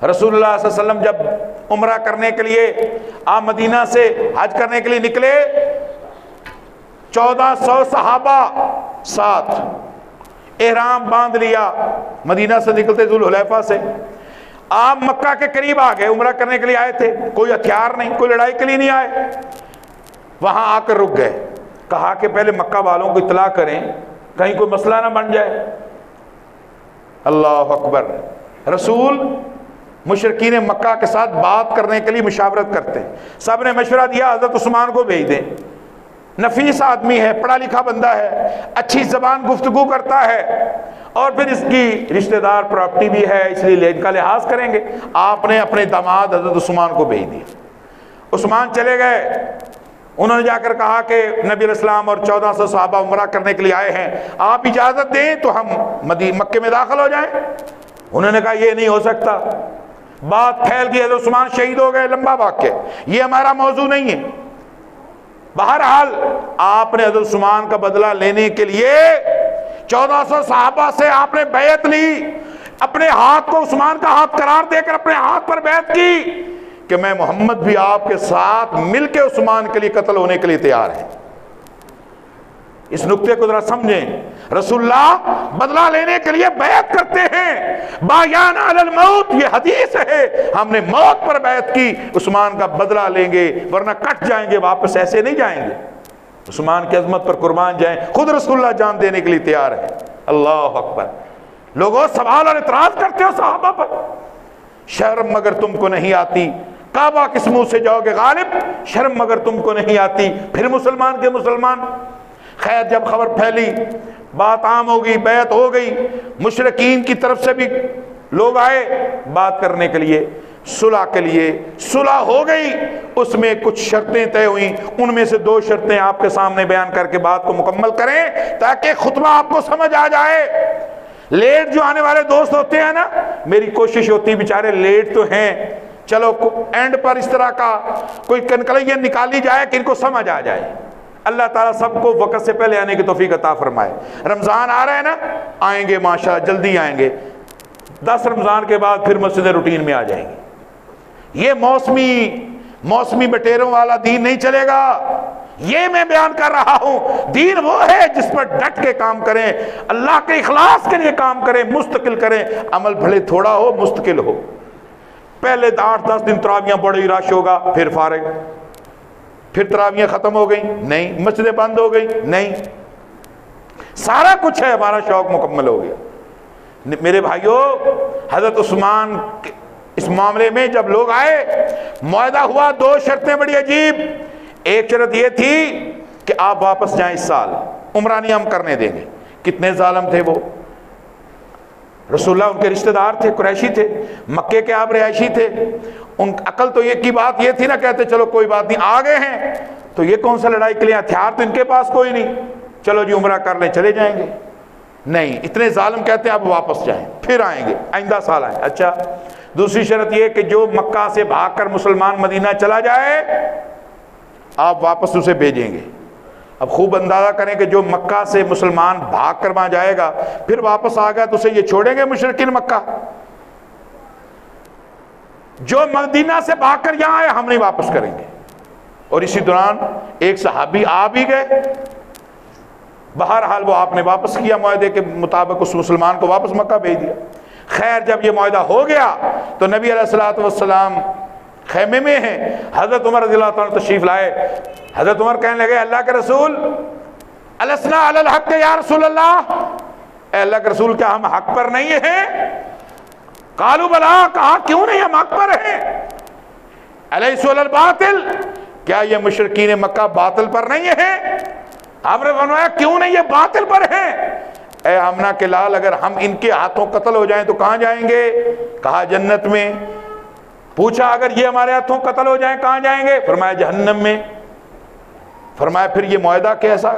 رسول اللہ صلی اللہ علیہ وسلم جب عمرہ کرنے کے لیے آپ مدینہ سے حج کرنے کے لیے نکلے، 1400 صحابہ ساتھ، احرام باندھ لیا، مدینہ سے نکلتے ذوالحلیفہ سے، آپ مکہ کے قریب آ گئے، عمرہ کرنے کے لیے آئے تھے، کوئی ہتھیار نہیں، کوئی لڑائی کے لیے نہیں آئے، وہاں آ کر رک گئے، کہا کہ پہلے مکہ والوں کو اطلاع کریں کہیں کوئی مسئلہ نہ بن جائے۔ اللہ اکبر، رسول مشرکین مکہ کے ساتھ بات کرنے کے لیے مشاورت کرتے ہیں، سب نے مشورہ دیا حضرت عثمان کو بھیج دیں، نفیس آدمی ہے، پڑھا لکھا بندہ ہے، اچھی زبان گفتگو کرتا ہے، اور پھر اس کی رشتہ دار پراپرٹی بھی ہے، اس لیے ان کا لحاظ کریں گے۔ آپ نے اپنے داماد حضرت عثمان کو بھیج دیا، عثمان چلے گئے، انہوں نے جا کر کہا کہ نبی علیہ السلام اور 1400 صحابہ عمرہ کرنے کے لیے آئے ہیں، آپ اجازت دیں تو ہم مکے میں داخل ہو جائیں۔ انہوں نے کہا یہ نہیں ہو سکتا، بات پھیل گئی، حضرت عثمان شہید ہو گئے، لمبا واقعہ، یہ ہمارا موضوع نہیں ہے۔ بہرحال آپ نے حضرت عثمان کا بدلہ لینے کے لیے 1400 صحابہ سے آپ نے بیعت لی، اپنے ہاتھ کو عثمان کا ہاتھ قرار دے کر اپنے ہاتھ پر بیعت کی کہ میں محمد بھی آپ کے ساتھ مل کے عثمان کے لیے قتل ہونے کے لیے تیار ہے۔ اس نقطے کو ذرا سمجھیں، رسول اللہ بدلہ لینے کے لیے بیعت کرتے ہیں، بایان علی الموت، یہ حدیث ہے، ہم نے موت پر بیعت کی، عثمان کا بدلہ لیں گے ورنہ کٹ جائیں گے، واپس ایسے نہیں جائیں گے، عثمان کی عظمت پر قربان جائیں، خود رسول اللہ جان دینے کے لیے تیار ہے۔ اللہ اکبر، لوگوں سوال اور اعتراض کرتے ہو صحابہ پر، شرم مگر تم کو نہیں آتی، کعبہ کس منہ سے جاؤ گے غالب، شرم مگر تم کو نہیں آتی، پھر مسلمان کے مسلمان۔ خیر جب خبر پھیلی، بات عام ہو گئی، بیعت ہو گئی، مشرکین کی طرف سے بھی لوگ آئے بات کرنے کے لیے، صلح کے لیے، صلح ہو گئی، اس میں کچھ شرطیں طے ہوئیں، ان میں سے 2 شرطیں آپ کے سامنے بیان کر کے بات کو مکمل کریں تاکہ خطبہ آپ کو سمجھ آ جائے۔ لیٹ جو آنے والے دوست ہوتے ہیں نا، میری کوشش ہوتی ہے بیچارے لیٹ تو ہیں، چلو اینڈ پر اس طرح کا کوئی کنکلیجن نکالی جائے کہ ان کو سمجھ آ جائے۔ اللہ تعالیٰ سب کو وقت سے پہلے آنے کی توفیق عطا فرمائے۔ رمضان آ رہے ہیں نا، آئیں گے ماشاءاللہ، جلدی آئیں گے، 10 رمضان کے بعد پھر مسجد روٹین میں آ جائیں گے۔ یہ موسمی بٹیروں والا دین نہیں چلے گا، یہ میں بیان کر رہا ہوں، دین وہ ہے جس پر ڈٹ کے کام کریں، اللہ کے اخلاص کے لیے کام کریں، مستقل کریں، عمل بھلے تھوڑا ہو مستقل ہو۔ پہلے 8-10 دن تراویحاں بڑی رش ہوگا، پھر فارغ، پھر تراویحاں ختم ہو گئی نہیں، مسجدیں بند ہو گئی نہیں، سارا کچھ ہے، ہمارا شوق مکمل ہو گیا۔ میرے بھائیوں، حضرت عثمان اس معاملے میں جب لوگ آئے، معاہدہ ہوا، 2 شرطیں بڑی عجیب۔ ایک شرط یہ تھی کہ آپ واپس جائیں، اس سال عمرہ نہیں ہم کرنے دیں گے۔ کتنے ظالم تھے وہ، رسول اللہ ان کے رشتہ دار تھے، قریشی تھے، مکے کے آپ رہائشی تھے، ان عقل تو یہ کی بات یہ تھی نا، کہتے چلو کوئی بات نہیں، آ گئے ہیں تو یہ کون سا لڑائی کے لیے، ہتھیار تو ان کے پاس کوئی نہیں، چلو جی عمرہ کر لیں چلے جائیں گے۔ نہیں، اتنے ظالم کہتے ہیں اب واپس جائیں، پھر آئیں گے، آئندہ سال آئیں۔ اچھا، دوسری شرط یہ کہ جو مکہ سے بھاگ کر مسلمان مدینہ چلا جائے آپ واپس اسے بھیجیں گے۔ اب خوب اندازہ کریں کہ جو مکہ سے مسلمان بھاگ کر وہاں جائے گا پھر واپس آ گیا تو اسے یہ چھوڑیں گے مشرکین مکہ؟ جو مدینہ سے بھاگ کر یہاں آئے ہم نہیں واپس کریں گے۔ اور اسی دوران ایک صحابی آ بھی گئے، بہرحال وہ آپ نے واپس کیا، معاہدے کے مطابق اس مسلمان کو واپس مکہ بھیج دیا۔ خیر جب یہ معاہدہ ہو گیا تو نبی علیہ الصلوۃ والسلام خیمے میں ہیں، حضرت عمر رضی اللہ عنہ تشریف لائے، حضرت عمر کہنے لگے اللہ کے رسول السنا علی الحق یا رسول اللہ، اے اللہ کے رسول کیا ہم حق پر نہیں ہیں؟ قالوا بلا، کہا کیوں نہیں ہم حق پر ہیں؟ الیسوا علی الباطل، کیا یہ مشرکین مکہ باطل پر نہیں ہیں؟ آپ نے فرمایا کیوں نہیں، یہ باطل پر ہیں۔ اے آمنہ کے لال اگر ہم ان کے ہاتھوں قتل ہو جائیں تو کہاں جائیں گے؟ کہا جنت میں۔ پوچھا اگر یہ ہمارے ہاتھوں قتل ہو جائیں کہاں جائیں گے؟ فرمایا جہنم میں۔ فرمایا پھر یہ معاہدہ کیسا،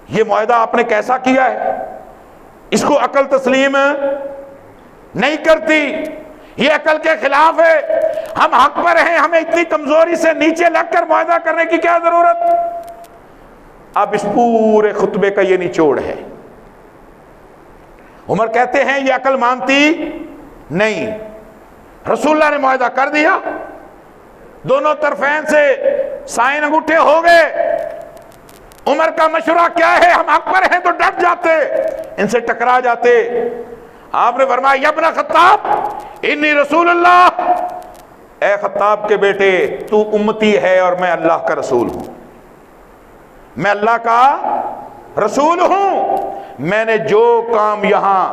یہ معاہدہ آپ نے کیسا کیا ہے؟ اس کو عقل تسلیم نہیں کرتی، یہ عقل کے خلاف ہے، ہم حق پر ہیں، ہمیں اتنی کمزوری سے نیچے لگ کر معاہدہ کرنے کی کیا ضرورت؟ اب اس پورے خطبے کا یہ نچوڑ ہے۔ عمر کہتے ہیں یہ عقل مانتی نہیں، رسول اللہ نے معاہدہ کر دیا، دونوں طرفین سے سائن انگوٹھے ہو گئے۔ عمر کا مشورہ کیا ہے؟ ہم حق پر ہیں تو ڈٹ جاتے، ان سے ٹکرا جاتے۔ آپ نے فرمایا یا ابن خطاب انی رسول اللہ، اے خطاب کے بیٹے تو امتی ہے اور میں اللہ کا رسول ہوں، میں اللہ کا رسول ہوں۔ میں نے جو کام یہاں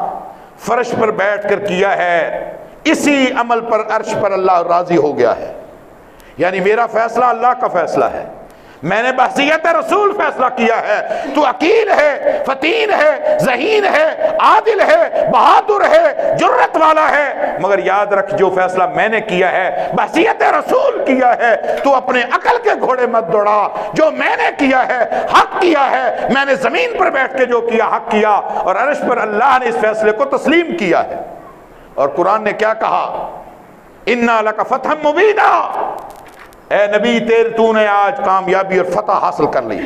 فرش پر بیٹھ کر کیا ہے اسی عمل پر عرش پر اللہ راضی ہو گیا ہے، یعنی میرا فیصلہ اللہ کا فیصلہ ہے، میں نے بحثیت رسول فیصلہ کیا ہے۔ تو عقیل ہے، فتین ہے، ذہین ہے، عادل ہے، بہادر ہے، جرت والا ہے، مگر یاد رکھ جو فیصلہ میں نے کیا ہے بحثیت رسول کیا ہے، تو اپنے عقل کے گھوڑے مت دوڑا، جو میں نے کیا ہے حق کیا ہے، میں نے زمین پر بیٹھ کے جو کیا حق کیا، اور عرش پر اللہ نے اس فیصلے کو تسلیم کیا ہے۔ اور قرآن نے کیا کہا؟ اِنَّا لَكَ فَتْحًا مُبِينًا، اے نبی تو نے آج کامیابی اور فتح حاصل کر لی۔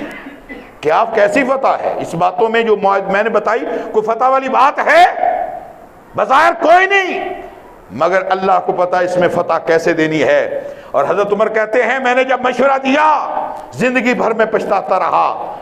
کیا کیسی فتح ہے؟ اس باتوں میں جو میں نے بتائی کوئی فتح والی بات ہے؟ بظاہر کوئی نہیں، مگر اللہ کو پتا اس میں فتح کیسے دینی ہے۔ اور حضرت عمر کہتے ہیں میں نے جب مشورہ دیا زندگی بھر میں پچھتاتا رہا،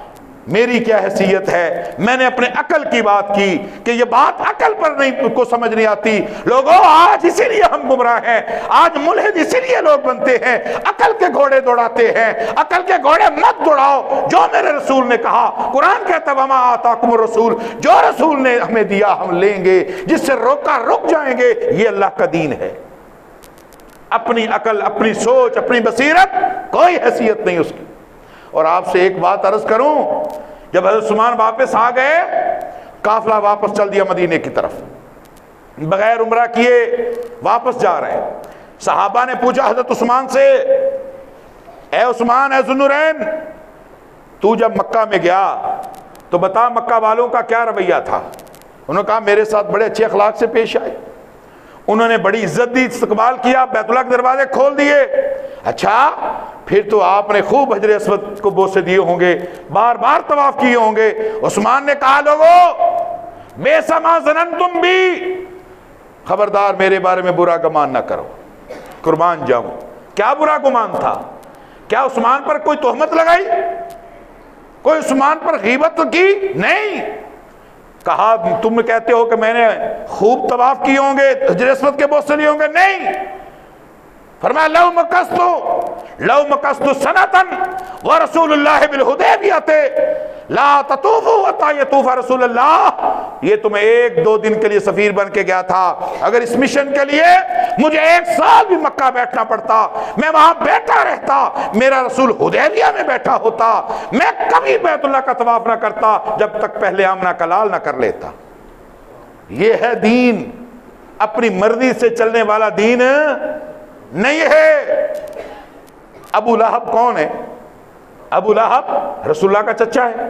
میری کیا حیثیت ہے، میں نے اپنے عقل کی بات کی کہ یہ بات عقل پر نہیں کو سمجھ نہیں آتی۔ لوگوں آج اسی لیے ہم گمراہ ہیں، آج ملحد اسی لیے لوگ بنتے ہیں، عقل کے گھوڑے دوڑاتے ہیں۔ عقل کے گھوڑے مت دوڑاؤ، جو میرے رسول نے کہا، قرآن کہتا ہے وما آتاکم الرسول، جو رسول نے ہمیں دیا ہم لیں گے، جس سے روکا رک جائیں گے، یہ اللہ کا دین ہے۔ اپنی عقل، اپنی سوچ، اپنی بصیرت کوئی حیثیت نہیں اس کی۔ اور آپ سے ایک بات عرض کروں، جب حضرت عثمان واپس آ گئے، قافلہ واپس چل دیا مدینے کی طرف، بغیر عمرہ کیے واپس جا رہے ہیں۔ صحابہ نے پوچھا حضرت عثمان سے، اے عثمان، اے ذوالنورین، تو جب مکہ میں گیا تو بتا مکہ والوں کا کیا رویہ تھا؟ انہوں نے کہا میرے ساتھ بڑے اچھے اخلاق سے پیش آئے، انہوں نے بڑی عزت دی، استقبال کیا، بیت اللہ کے دروازے کھول دیے۔ اچھا پھر تو آپ نے خوب حجر اسود کو بوسے دیے ہوں گے، بار بار طواف کیے ہوں گے۔ عثمان نے کہا لوگو بے سما ظننتم بھی، خبردار میرے بارے میں برا گمان نہ کرو، قربان جاؤں۔ کیا برا گمان تھا؟ کیا عثمان پر کوئی تہمت لگائی؟ کوئی عثمان پر غیبت کی؟ نہیں۔ کہا تم کہتے ہو کہ میں نے خوب طواف کیے ہوں گے، حجر اسود کے بوسے لیے ہوں گے؟ نہیں۔ فرمایا لو مکستو سنتن ورسول اللہ بالحدیبیہ لا تطوفوا حتی یطوف رسول اللہ، یہ تمہیں 1-2 دن کے لیے سفیر بن کے گیا تھا، اگر اس مشن کے لیے مجھے 1 سال بھی مکہ بیٹھنا پڑتا، میں وہاں بیٹھا رہتا، میرا رسول حدیبیہ میں بیٹھا ہوتا، میں کبھی بیت اللہ کا طواف نہ کرتا جب تک پہلے آمنہ کا لال نہ کر لیتا۔ یہ ہے دین، اپنی مرضی سے چلنے والا دین نہیں ہے۔ ابو لہب کون ہے؟ ابو لہب رسول اللہ کا چچا ہے،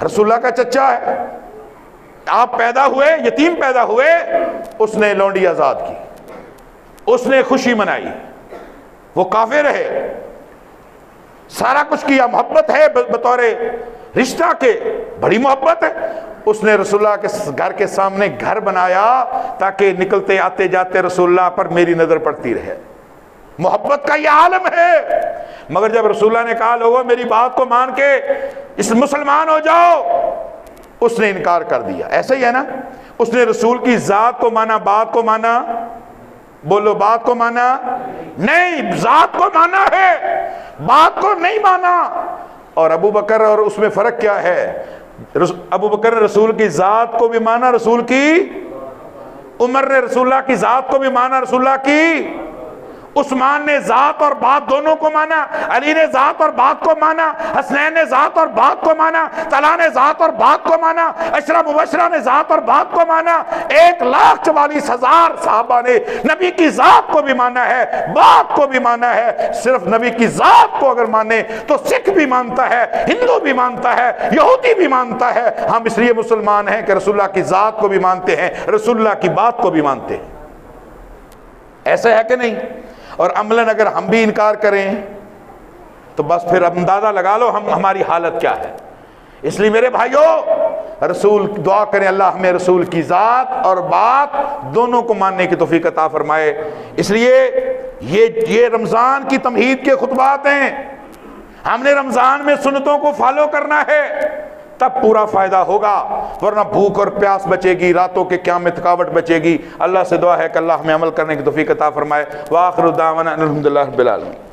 رسول اللہ کا چچا ہے۔ آپ پیدا ہوئے، یتیم پیدا ہوئے، اس نے لونڈی آزاد کی، اس نے خوشی منائی، وہ کافر رہے، سارا کچھ کیا، محبت ہے بطور رشتہ کے، بڑی محبت ہے۔ اس نے رسول اللہ کے گھر کے سامنے گھر بنایا تاکہ نکلتے آتے جاتے رسول اللہ پر میری نظر پڑتی رہے۔ محبت کا یہ عالم ہے۔ مگر جب رسول اللہ نے کہا لوگوں میری بات کو مان کے اس مسلمان ہو جاؤ، اس نے انکار کر دیا۔ ایسا ہی ہے نا، اس نے رسول کی ذات کو مانا، بات کو مانا، بولو بات کو مانا نہیں، ذات کو مانا ہے، بات کو نہیں مانا۔ اور ابو بکر اور اس میں فرق کیا ہے؟ ابو بکر نے رسول کی ذات کو بھی مانا، رسول کی، عمر نے رسول اللہ کی ذات کو بھی مانا، رسول اللہ کی، عثمان نے ذات اور بات دونوں کو مانا، علی نے ذات اور بات کو مانا، حسنین نے ذات اور بات کو مانا، طلحہ نے ذات اور بات کو مانا، عشرہ مبشرہ نے ذات اور بات کو مانا۔ 1,44,000 صحابہ نے نبی کی ذات کو بھی مانا ہے، بات کو بھی مانا ہے۔ صرف نبی کی ذات کو اگر مانے تو سکھ بھی مانتا ہے، ہندو بھی مانتا ہے، یہودی بھی مانتا ہے۔ ہم اس لیے مسلمان ہیں کہ رسول اللہ کی ذات کو بھی مانتے ہیں، رسول اللہ کی بات کو بھی مانتے ہیں۔ ایسا ہے کہ نہیں؟ اور عملاً اگر ہم بھی انکار کریں تو بس پھر اندازہ لگا لو ہماری حالت کیا ہے۔ اس لیے میرے بھائیوں، رسول دعا کریں اللہ ہمیں رسول کی ذات اور بات دونوں کو ماننے کی توفیق عطا فرمائے۔ اس لیے یہ رمضان کی تمہید کے خطبات ہیں، ہم نے رمضان میں سنتوں کو فالو کرنا ہے، تب پورا فائدہ ہوگا، ورنہ بھوک اور پیاس بچے گی، راتوں کے قیام میں تھکاوٹ بچے گی۔ اللہ سے دعا ہے کہ اللہ ہمیں عمل کرنے کی توفیق عطا فرمائے۔ وآخر دعوانا الحمدللہ رب العالمین۔